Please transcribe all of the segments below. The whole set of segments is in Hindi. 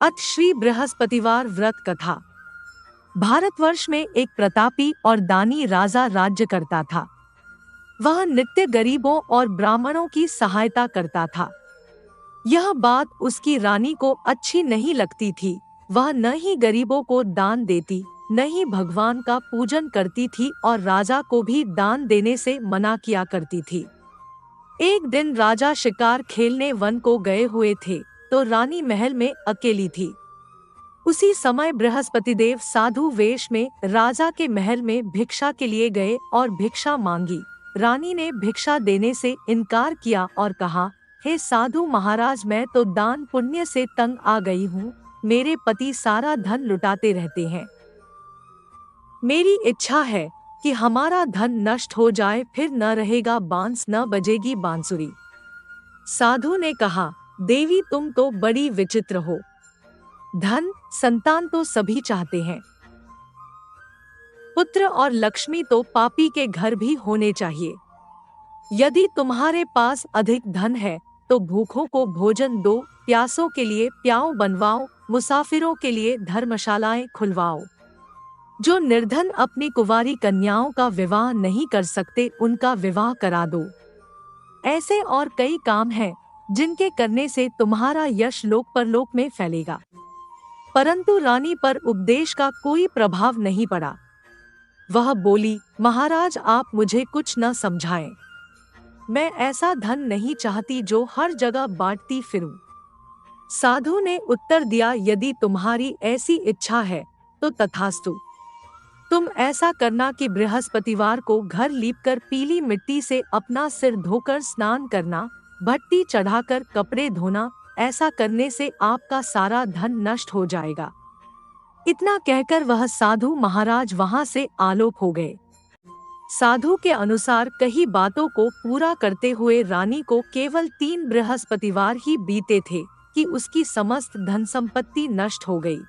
अत श्री बृहस्पतिवार व्रत कथा। भारतवर्ष में एक प्रतापी और दानी राजा राज्य करता था। वह नित्य गरीबों और ब्राह्मणों की सहायता करता था। यह बात उसकी रानी को अच्छी नहीं लगती थी। वह न ही गरीबों को दान देती, न ही भगवान का पूजन करती थी और राजा को भी दान देने से मना किया करती थी। एक दिन राजा शिकार खेलने वन को गए हुए थे, तो रानी महल में अकेली थी। उसी समय बृहस्पतिदेव साधु वेश में राजा के महल में भिक्षा के लिए गए और भिक्षा मांगी। रानी ने भिक्षा देने से इनकार किया और कहा, हे साधु महाराज, मैं तो दान पुण्य से तंग आ गई हूँ। मेरे पति सारा धन लुटाते रहते हैं। मेरी इच्छा है कि हमारा धन नष्ट हो जाए, फिर न रहेगा बांस, न बजेगी बांसुरी। साधु ने कहा, देवी तुम तो बड़ी विचित्र हो। धन संतान तो सभी चाहते हैं, पुत्र और लक्ष्मी तो पापी के घर भी होने चाहिए। यदि तुम्हारे पास अधिक धन है तो भूखों को भोजन दो, प्यासों के लिए प्याऊ बनवाओ, मुसाफिरों के लिए धर्मशालाएं खुलवाओ। जो निर्धन अपनी कुंवारी कन्याओं का विवाह नहीं कर सकते, उनका विवाह करा दो। ऐसे और कई काम हैं जिनके करने से तुम्हारा यश लोक परलोक में फैलेगा। परंतु रानी पर उपदेश का कोई प्रभाव नहीं पड़ा। वह बोली, महाराज आप मुझे कुछ न समझाएं। मैं ऐसा धन नहीं चाहती जो हर जगह बांटती फिरूं। साधु ने उत्तर दिया, यदि तुम्हारी ऐसी इच्छा है तो तथास्तु। तुम ऐसा करना कि बृहस्पतिवार को घर लीपकर पीली मिट्टी से अपना सिर धोकर स्नान करना, भट्टी चढ़ाकर कपड़े धोना। ऐसा करने से आपका सारा धन नष्ट हो जाएगा। इतना कहकर वह साधु महाराज वहां से आलोप हो गए। साधु के अनुसार कही बातों को पूरा करते हुए रानी को केवल 3 बृहस्पतिवार ही बीते थे कि उसकी समस्त धन संपत्ति नष्ट हो गई।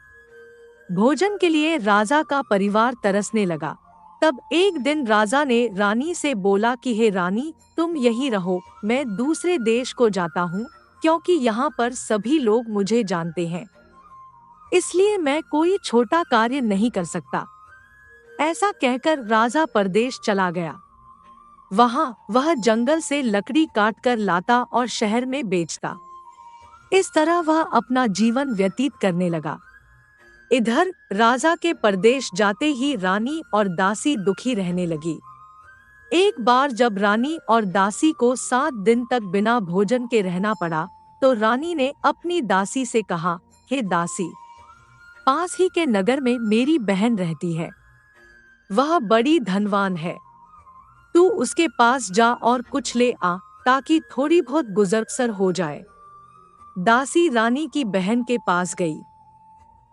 भोजन के लिए राजा का परिवार तरसने लगा। तब एक दिन राजा ने रानी से बोला कि हे रानी, तुम यहीं रहो, मैं दूसरे देश को जाता हूँ, क्योंकि यहाँ पर सभी लोग मुझे जानते हैं, इसलिए मैं कोई छोटा कार्य नहीं कर सकता। ऐसा कहकर राजा परदेश चला गया। वहाँ वह जंगल से लकड़ी काटकर लाता और शहर में बेचता। इस तरह वह अपना जीवन व्यतीत करने लगा। इधर राजा के परदेश जाते ही रानी और दासी दुखी रहने लगी। एक बार जब रानी और दासी को 7 दिन तक बिना भोजन के रहना पड़ा, तो रानी ने अपनी दासी से कहा, हे दासी, पास ही के नगर में मेरी बहन रहती है। वह बड़ी धनवान है। तू उसके पास जा और कुछ ले आ, ताकि थोड़ी बहुत गुजर हो जाए। दासी रानी की बहन के पास गई।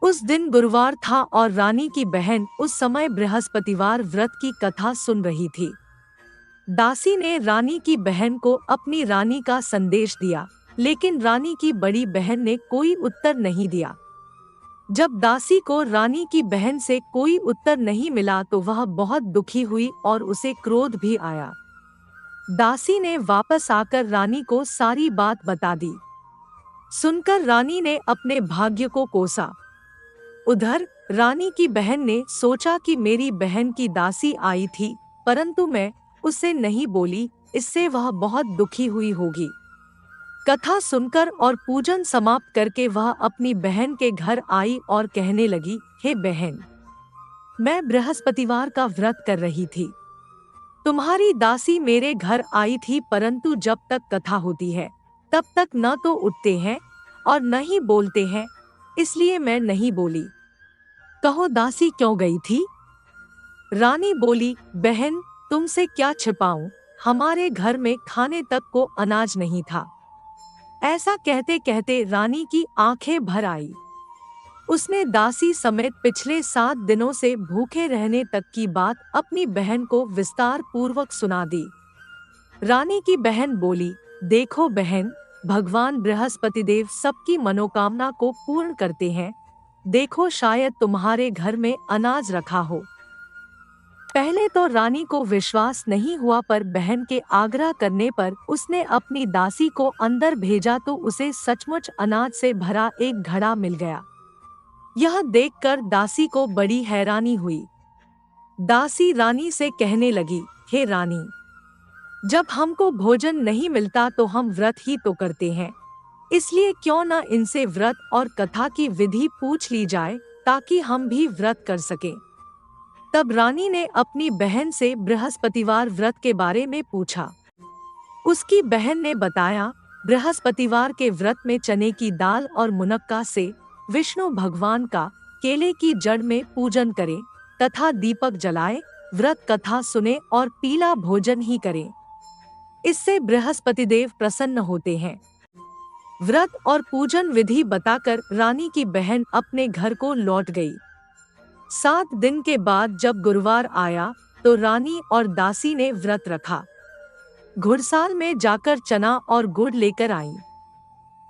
उस दिन गुरुवार था और रानी की बहन उस समय बृहस्पतिवार व्रत की कथा सुन रही थी। दासी ने रानी की बहन को अपनी रानी का संदेश दिया, लेकिन रानी की बड़ी बहन ने कोई उत्तर नहीं दिया। जब दासी को रानी की बहन से कोई उत्तर नहीं मिला तो वह बहुत दुखी हुई और उसे क्रोध भी आया। दासी ने वापस आकर रानी को सारी बात बता दी। सुनकर रानी ने अपने भाग्य को कोसा। उधर रानी की बहन ने सोचा कि मेरी बहन की दासी आई थी, परंतु मैं उससे नहीं बोली, इससे वह बहुत दुखी हुई होगी। कथा सुनकर और पूजन समाप्त करके वह अपनी बहन के घर आई और कहने लगी, हे बहन, मैं बृहस्पतिवार का व्रत कर रही थी। तुम्हारी दासी मेरे घर आई थी, परंतु जब तक कथा होती है तब तक न तो उठते हैं और न ही बोलते हैं, इसलिए मैं नहीं बोली। कहो दासी क्यों गई थी? रानी बोली, बहन तुमसे क्या छिपाऊं, हमारे घर में खाने तक को अनाज नहीं था। ऐसा कहते कहते रानी की आंखें भर आई। उसने दासी समेत पिछले 7 दिनों से भूखे रहने तक की बात अपनी बहन को विस्तार पूर्वक सुना दी। रानी की बहन बोली, देखो बहन, भगवान बृहस्पतिदेव सबकी मनोकामना को पूर्ण करते हैं। देखो शायद तुम्हारे घर में अनाज रखा हो। पहले तो रानी को विश्वास नहीं हुआ, पर बहन के आग्रह करने पर उसने अपनी दासी को अंदर भेजा तो उसे सचमुच अनाज से भरा एक घड़ा मिल गया। यह देखकर दासी को बड़ी हैरानी हुई। दासी रानी से कहने लगी, हे रानी, जब हमको भोजन नहीं मिलता तो हम व्रत ही तो करते हैं, इसलिए क्यों न इनसे व्रत और कथा की विधि पूछ ली जाए ताकि हम भी व्रत कर सकें। तब रानी ने अपनी बहन से बृहस्पतिवार व्रत के बारे में पूछा। उसकी बहन ने बताया, बृहस्पतिवार के व्रत में चने की दाल और मुनक्का से विष्णु भगवान का केले की जड़ में पूजन करें तथा दीपक जलाए, व्रत कथा सुने और पीला भोजन ही करें। इससे बृहस्पति देव प्रसन्न होते हैं। व्रत और पूजन विधि बताकर रानी की बहन अपने घर को लौट गई। 7 दिन के बाद जब गुरुवार आया तो रानी और दासी ने व्रत रखा। घुड़साल में जाकर चना और गुड़ लेकर आईं।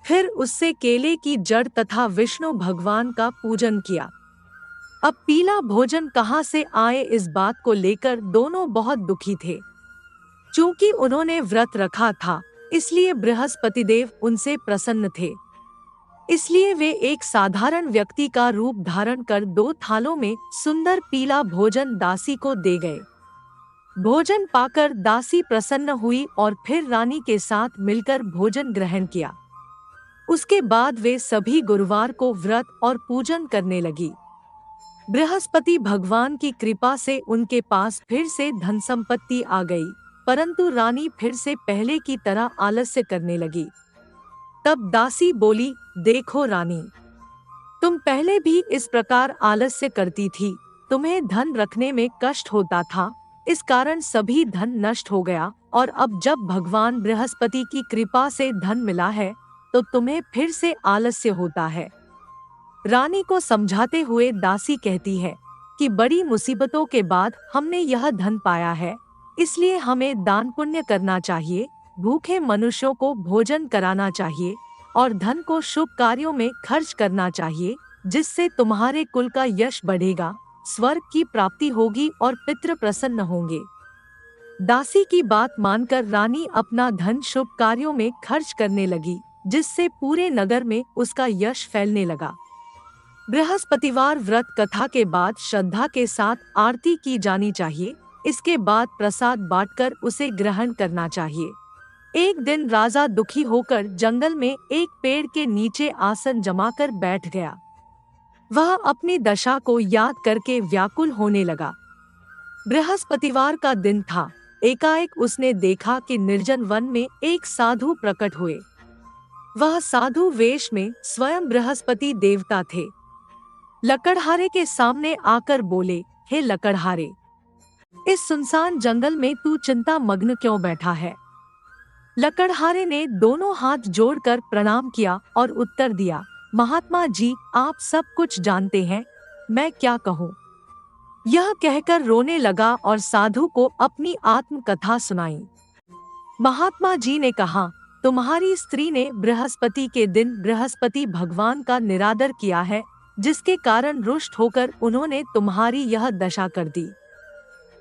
फिर उससे केले की जड़ तथा विष्णु भगवान का पूजन किया। अब पीला भोजन कहाँ से आए, इस बात को लेकर दोनों बहुत दुखी थे। चूंकि उन्होंने व्रत रखा था, इसलिए बृहस्पति देव उनसे प्रसन्न थे। इसलिए वे एक साधारण व्यक्ति का रूप धारण कर 2 थालों में सुंदर पीला भोजन दासी को दे गए। भोजन पाकर दासी प्रसन्न हुई और फिर रानी के साथ मिलकर भोजन ग्रहण किया। उसके बाद वे सभी गुरुवार को व्रत और पूजन करने लगी। बृहस्पति भगवान की कृपा से उनके पास फिर से धन संपत्ति आ गई, परंतु रानी फिर से पहले की तरह आलस्य करने लगी। तब दासी बोली, देखो रानी, तुम पहले भी इस प्रकार आलस्य करती थी। तुम्हें धन रखने में कष्ट होता था, इस कारण सभी धन नष्ट हो गया, और अब जब भगवान बृहस्पति की कृपा से धन मिला है तो तुम्हें फिर से आलस्य होता है। रानी को समझाते हुए दासी कहती है कि बड़ी मुसीबतों के बाद हमने यह धन पाया है, इसलिए हमें दान पुण्य करना चाहिए, भूखे मनुष्यों को भोजन कराना चाहिए और धन को शुभ कार्यों में खर्च करना चाहिए, जिससे तुम्हारे कुल का यश बढ़ेगा, स्वर्ग की प्राप्ति होगी और पितृ प्रसन्न होंगे। दासी की बात मानकर रानी अपना धन शुभ कार्यों में खर्च करने लगी, जिससे पूरे नगर में उसका यश फैलने लगा। बृहस्पतिवार व्रत कथा के बाद श्रद्धा के साथ आरती की जानी चाहिए। इसके बाद प्रसाद बांटकर उसे ग्रहण करना चाहिए। एक दिन राजा दुखी होकर जंगल में एक पेड़ के नीचे आसन जमाकर बैठ गया। वह अपनी दशा को याद करके व्याकुल होने लगा। बृहस्पतिवार का दिन था। एकाएक उसने देखा कि निर्जन वन में एक साधु प्रकट हुए। वह साधु वेश में स्वयं बृहस्पति देवता थे। लकड़हारे के सामने आकर बोले, हे लकड़हारे, इस सुनसान जंगल में तू चिंता मग्न क्यों बैठा है? लकड़हारे ने दोनों हाथ जोड़कर प्रणाम किया और उत्तर दिया, महात्मा जी, आप सब कुछ जानते हैं, मैं क्या कहूँ। यह कहकर रोने लगा और साधु को अपनी आत्म कथा सुनाई। महात्मा जी ने कहा, तुम्हारी स्त्री ने बृहस्पति के दिन बृहस्पति भगवान का निरादर किया है, जिसके कारण रुष्ट होकर उन्होंने तुम्हारी यह दशा कर दी।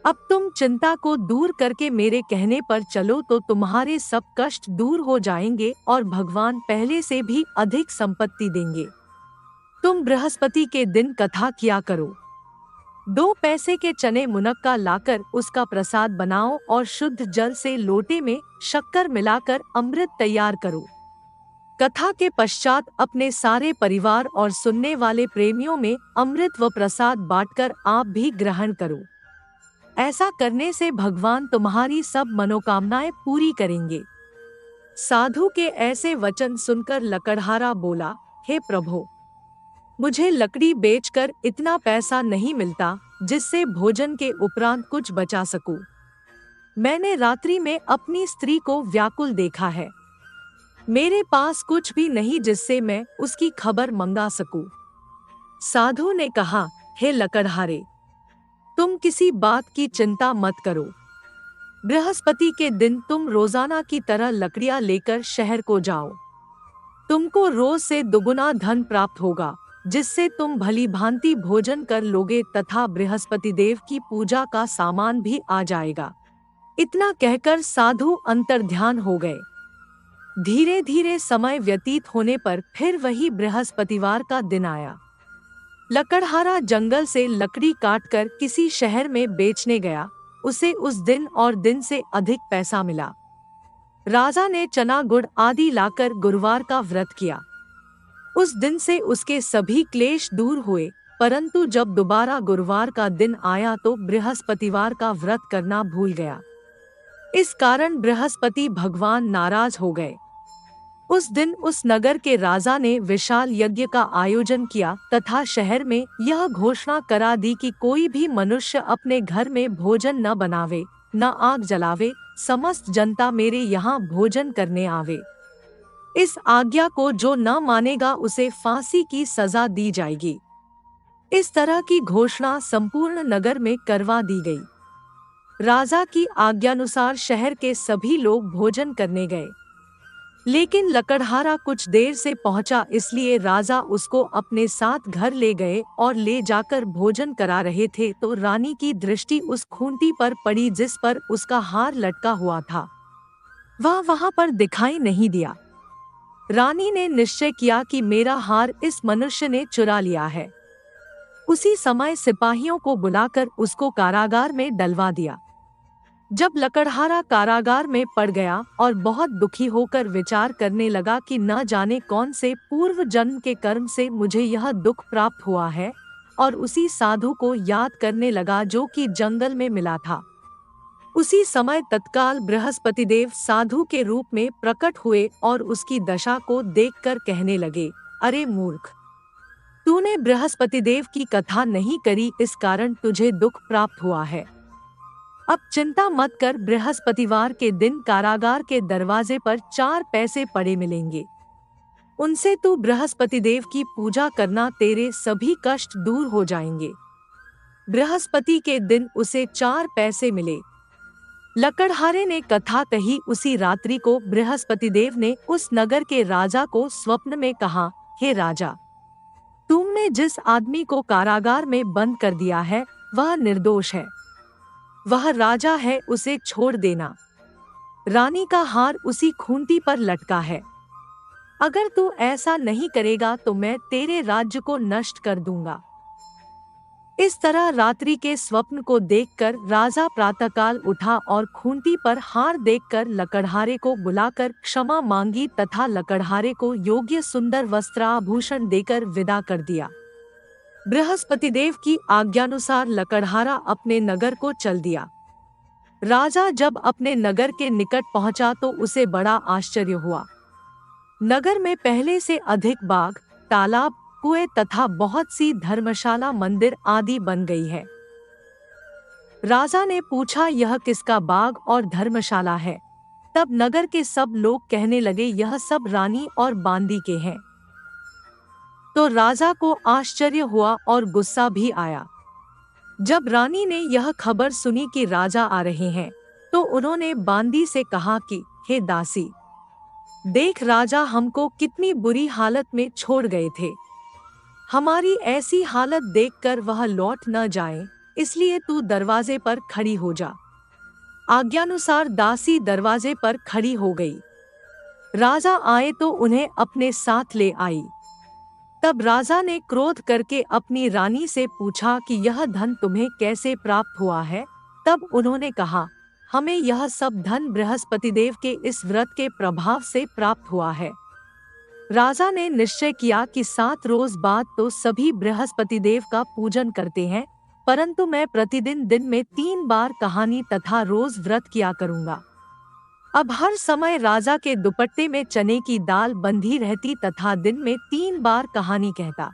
अब तुम चिंता को दूर करके मेरे कहने पर चलो तो तुम्हारे सब कष्ट दूर हो जाएंगे और भगवान पहले से भी अधिक संपत्ति देंगे। तुम बृहस्पति के दिन कथा किया करो। 2 पैसे के चने मुनक्का लाकर उसका प्रसाद बनाओ और शुद्ध जल से लोटे में शक्कर मिलाकर अमृत तैयार करो। कथा के पश्चात अपने सारे परिवार और सुनने वाले प्रेमियों में अमृत व प्रसाद बांटकर आप भी ग्रहण करो। ऐसा करने से भगवान तुम्हारी सब मनोकामनाएं पूरी करेंगे। साधु के ऐसे वचन सुनकर लकड़हारा बोला, हे प्रभु, मुझे लकड़ी बेचकर इतना पैसा नहीं मिलता जिससे भोजन के उपरांत कुछ बचा सकूं। मैंने रात्रि में अपनी स्त्री को व्याकुल देखा है। मेरे पास कुछ भी नहीं जिससे मैं उसकी खबर मंगा सकूं। साधु ने कहा, हे लकड़हारे, तुम किसी बात की चिंता मत करो। बृहस्पति के दिन तुम रोजाना की तरह लकड़ियां लेकर शहर को जाओ। तुमको रोज से दुगुना धन प्राप्त होगा जिससे तुम भली भांति भोजन कर लोगे तथा बृहस्पति देव की पूजा का सामान भी आ जाएगा। इतना कहकर साधु अंतर्ध्यान हो गए। धीरे धीरे समय व्यतीत होने पर फिर वही बृहस्पतिवार का दिन आया। लकड़हारा जंगल से लकड़ी काटकर किसी शहर में बेचने गया। उसे उस दिन और दिन से अधिक पैसा मिला। राजा ने चना गुड़ आदि लाकर गुरुवार का व्रत किया। उस दिन से उसके सभी क्लेश दूर हुए, परंतु जब दोबारा गुरुवार का दिन आया तो बृहस्पतिवार का व्रत करना भूल गया। इस कारण बृहस्पति भगवान नाराज हो गए। उस दिन उस नगर के राजा ने विशाल यज्ञ का आयोजन किया तथा शहर में यह घोषणा करा दी कि कोई भी मनुष्य अपने घर में भोजन न बनावे, न आग जलावे, समस्त जनता मेरे यहाँ भोजन करने आवे। इस आज्ञा को जो न मानेगा उसे फांसी की सजा दी जाएगी। इस तरह की घोषणा संपूर्ण नगर में करवा दी गई। राजा की आज्ञानुसार शहर के सभी लोग भोजन करने गए, लेकिन लकड़हारा कुछ देर से पहुंचा, इसलिए राजा उसको अपने साथ घर ले गए और ले जाकर भोजन करा रहे थे तो रानी की दृष्टि उस खूंटी पर पड़ी जिस पर उसका हार लटका हुआ था। वह वहां पर दिखाई नहीं दिया। रानी ने निश्चय किया कि मेरा हार इस मनुष्य ने चुरा लिया है। उसी समय सिपाहियों को बुलाकर उसको कारागार में डलवा दिया। जब लकड़हारा कारागार में पड़ गया और बहुत दुखी होकर विचार करने लगा कि न जाने कौन से पूर्व जन्म के कर्म से मुझे यह दुख प्राप्त हुआ है, और उसी साधु को याद करने लगा जो कि जंगल में मिला था। उसी समय तत्काल बृहस्पति देव साधु के रूप में प्रकट हुए और उसकी दशा को देखकर कहने लगे, अरे मूर्ख, तूने बृहस्पति देव की कथा नहीं करी, इस कारण तुझे दुख प्राप्त हुआ है। अब चिंता मत कर, बृहस्पतिवार के दिन कारागार के दरवाजे पर 4 पैसे पड़े मिलेंगे। उनसे तू बृहस्पति देव की पूजा करना, तेरे सभी कष्ट दूर हो जाएंगे। बृहस्पति के दिन उसे 4 पैसे मिले। लकड़हारे ने कथा कही। उसी रात्रि को बृहस्पति देव ने उस नगर के राजा को स्वप्न में कहा, हे राजा, तुमने जिस आदमी को कारागार में बंद कर दिया है वह निर्दोष है। वह राजा है, उसे छोड़ देना। रानी का हार उसी खूंटी पर लटका है। अगर तू ऐसा नहीं करेगा तो मैं तेरे राज्य को नष्ट कर दूंगा। इस तरह रात्रि के स्वप्न को देखकर राजा प्रातःकाल उठा और खूंटी पर हार देखकर लकड़हारे को बुलाकर क्षमा मांगी तथा लकड़हारे को योग्य सुंदर वस्त्राभूषण देकर विदा कर दिया। बृहस्पति देव की आज्ञानुसार लकड़हारा अपने नगर को चल दिया। राजा जब अपने नगर के निकट पहुंचा तो उसे बड़ा आश्चर्य हुआ। नगर में पहले से अधिक बाग, तालाब, कुएं तथा बहुत सी धर्मशाला, मंदिर आदि बन गई है। राजा ने पूछा, यह किसका बाग और धर्मशाला है? तब नगर के सब लोग कहने लगे, यह सब रानी और बांदी के हैं। तो राजा को आश्चर्य हुआ और गुस्सा भी आया। जब रानी ने यह खबर सुनी कि राजा आ रहे हैं, तो उन्होंने बांदी से कहा कि हे दासी, देख राजा हमको कितनी बुरी हालत में छोड़ गए थे। हमारी ऐसी हालत देखकर वह लौट न जाए, इसलिए तू दरवाजे पर खड़ी हो जा। आज्ञानुसार दासी दरवाजे पर खड़ी हो गई। राजा आए तो उन्हें अपने साथ ले आई। तब राजा ने क्रोध करके अपनी रानी से पूछा कि यह धन तुम्हें कैसे प्राप्त हुआ है? तब उन्होंने कहा, हमें यह सब धन बृहस्पति देव के इस व्रत के प्रभाव से प्राप्त हुआ है। राजा ने निश्चय किया कि 7 रोज बाद तो सभी बृहस्पति देव का पूजन करते हैं, परंतु मैं प्रतिदिन दिन में 3 बार कहानी तथा रोज व्रत किया करूंगा। अब हर समय राजा के दुपट्टे में चने की दाल बंधी रहती तथा दिन में 3 बार कहानी कहता।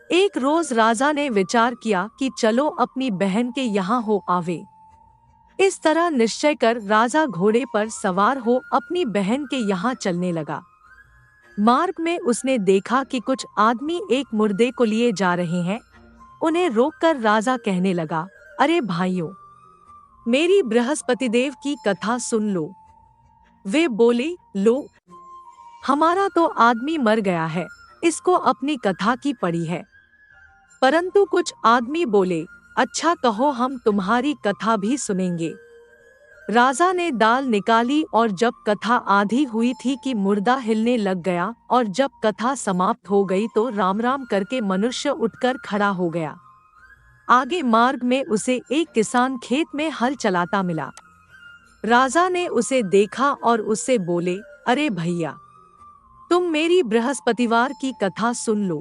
एक रोज राजा ने विचार किया कि चलो अपनी बहन के यहाँ हो आवे। इस तरह निश्चय कर राजा घोड़े पर सवार हो अपनी बहन के यहाँ चलने लगा। मार्ग में उसने देखा कि कुछ आदमी एक मुर्दे को लिए जा रहे हैं। उन्हें रोककर राजा कहने लगा, अरे भाइयों, मेरी बृहस्पति देव की कथा सुन लो। वे बोले, लो, हमारा तो आदमी मर गया है, इसको अपनी कथा की पड़ी है। परंतु कुछ आदमी बोले, अच्छा कहो, हम तुम्हारी कथा भी सुनेंगे। राजा ने दाल निकाली और जब कथा आधी हुई थी कि मुर्दा हिलने लग गया, और जब कथा समाप्त हो गई तो राम राम करके मनुष्य उठकर खड़ा हो गया। आगे मार्ग में उसे एक किसान खेत में हल चलाता मिला। राजा ने उसे देखा और उससे बोले, अरे भैया, तुम मेरी बृहस्पतिवार की कथा सुन लो।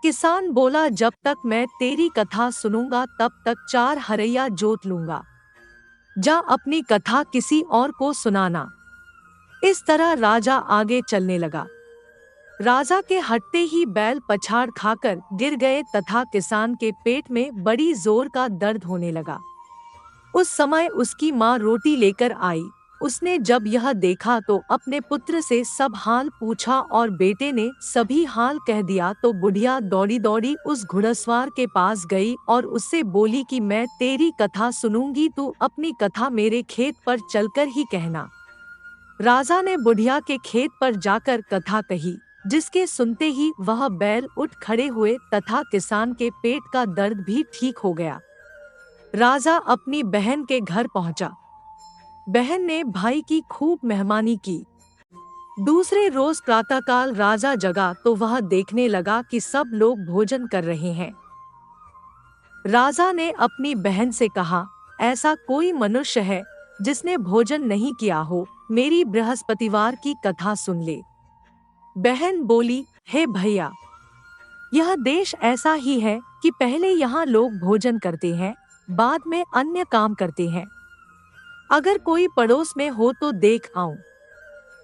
किसान बोला, जब तक मैं तेरी कथा सुनूंगा तब तक 4 हरैया जोत लूंगा। जा अपनी कथा किसी और को सुनाना। इस तरह राजा आगे चलने लगा। राजा के हटते ही बैल पछाड़ खाकर गिर गए तथा किसान के पेट में बड़ी जोर का दर्द होने लगा। उस समय उसकी माँ रोटी लेकर आई। उसने जब यह देखा तो अपने पुत्र से सब हाल पूछा और बेटे ने सभी हाल कह दिया तो बुढ़िया दौड़ी दौड़ी उस घुड़सवार के पास गई और उससे बोली कि मैं तेरी कथा सुनूंगी, तू अपनी कथा मेरे खेत पर चलकर ही कहना। राजा ने बुढ़िया के खेत पर जाकर कथा कही, जिसके सुनते ही वह बैल उठ खड़े हुए तथा किसान के पेट का दर्द भी ठीक हो गया। राजा अपनी बहन के घर पहुंचा। बहन ने भाई की खूब मेहमानी की। दूसरे रोज प्रातःकाल राजा जगा तो वह देखने लगा कि सब लोग भोजन कर रहे हैं। राजा ने अपनी बहन से कहा, ऐसा कोई मनुष्य है जिसने भोजन नहीं किया हो, मेरी बृहस्पतिवार की कथा सुन ले। बहन बोली, हे भैया, यह देश ऐसा ही है कि पहले यहाँ लोग भोजन करते हैं, बाद में अन्य काम करते हैं। अगर कोई पड़ोस में हो तो देख आऊं।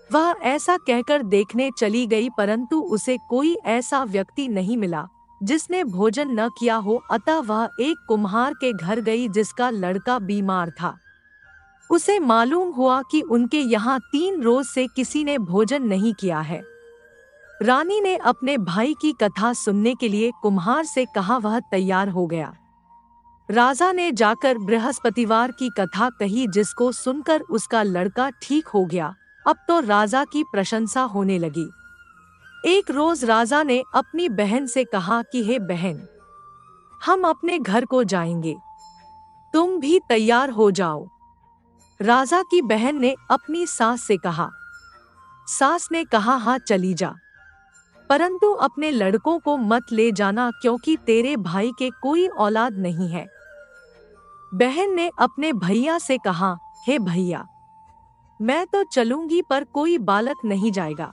वह ऐसा कहकर देखने चली गई, परंतु उसे कोई ऐसा व्यक्ति नहीं मिला जिसने भोजन न किया हो। अतः वह एक कुम्हार के घर गई जिसका लड़का बीमार था। उसे मालूम हुआ कि उनके यहाँ 3 रोज से किसी ने भोजन नहीं किया है। रानी ने अपने भाई की कथा सुनने के लिए कुम्हार से कहा। वह तैयार हो गया। राजा ने जाकर बृहस्पतिवार की कथा कही, जिसको सुनकर उसका लड़का ठीक हो गया। अब तो राजा की प्रशंसा होने लगी। एक रोज राजा ने अपनी बहन से कहा कि हे बहन, हम अपने घर को जाएंगे, तुम भी तैयार हो जाओ। राजा की बहन ने अपनी सास से कहा। सास ने कहा, हाँ चली जा, परंतु अपने लड़कों को मत ले जाना, क्योंकि तेरे भाई के कोई औलाद नहीं है। बहन ने अपने भैया से कहा, हे भैया, मैं तो चलूंगी पर कोई बालक नहीं जाएगा।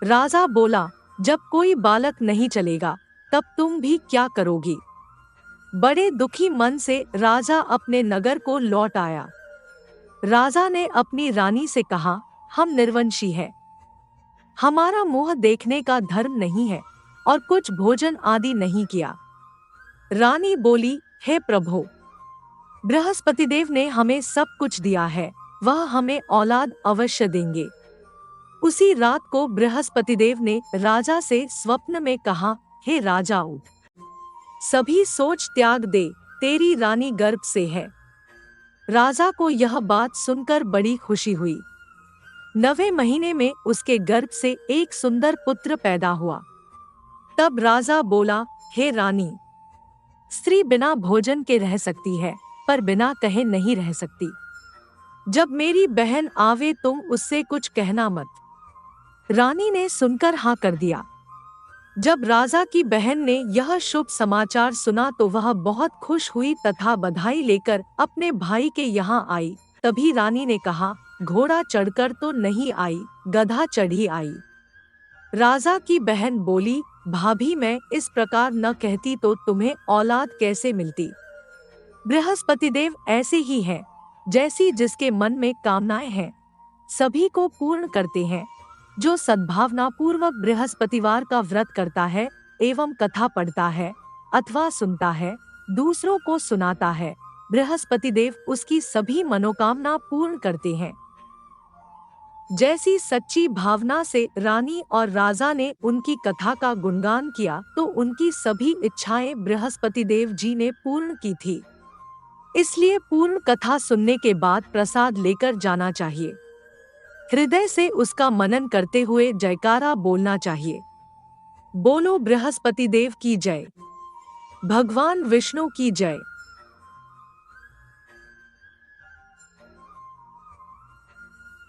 राजा बोला, जब कोई बालक नहीं चलेगा तब तुम भी क्या करोगी। बड़े दुखी मन से राजा अपने नगर को लौट आया। राजा ने अपनी रानी से कहा, हम निर्वंशी हैं, हमारा मुंह देखने का धर्म नहीं है और कुछ भोजन आदि नहीं किया। रानी बोली, हे प्रभु, बृहस्पतिदेव ने हमें सब कुछ दिया है, वह हमें औलाद अवश्य देंगे। उसी रात को बृहस्पतिदेव ने राजा से स्वप्न में कहा, हे राजा उठ, सभी सोच त्याग दे, तेरी रानी गर्भ से है। राजा को यह बात सुनकर बड़ी खुशी हुई। 9वें महीने में उसके गर्भ से एक सुंदर पुत्र पैदा हुआ। तब राजा बोला, हे रानी, स्त्री बिना भोजन के रह सकती है पर बिना कहे नहीं रह सकती। जब मेरी बहन आवे तुम उससे कुछ कहना मत। रानी ने सुनकर हाँ कर दिया। जब राजा की बहन ने यह शुभ समाचार सुना तो वह बहुत खुश हुई तथा बधाई लेकर अपने भाई के यहाँ आई। तभी रानी ने कहा, घोड़ा चढ़कर तो नहीं आई, गधा चढ़ी आई। राजा की बहन बोली, भाभी, मैं इस प्रकार न कहती तो तुम्हें औलाद कैसे मिलती। बृहस्पतिदेव ऐसे ही हैं, जैसी जिसके मन में कामनाएं हैं सभी को पूर्ण करते हैं। जो सद्भावना पूर्वक बृहस्पतिवार का व्रत करता है एवं कथा पढ़ता है अथवा सुनता है, दूसरों को सुनाता है, बृहस्पतिदेव उसकी सभी मनोकामना पूर्ण करते हैं। जैसी सच्ची भावना से रानी और राजा ने उनकी कथा का गुणगान किया तो उनकी सभी इच्छाएं बृहस्पतिदेव जी ने पूर्ण की थी। इसलिए पूर्ण कथा सुनने के बाद प्रसाद लेकर जाना चाहिए। हृदय से उसका मनन करते हुए जयकारा बोलना चाहिए। बोलो बृहस्पति देव की जय। भगवान विष्णु की जय।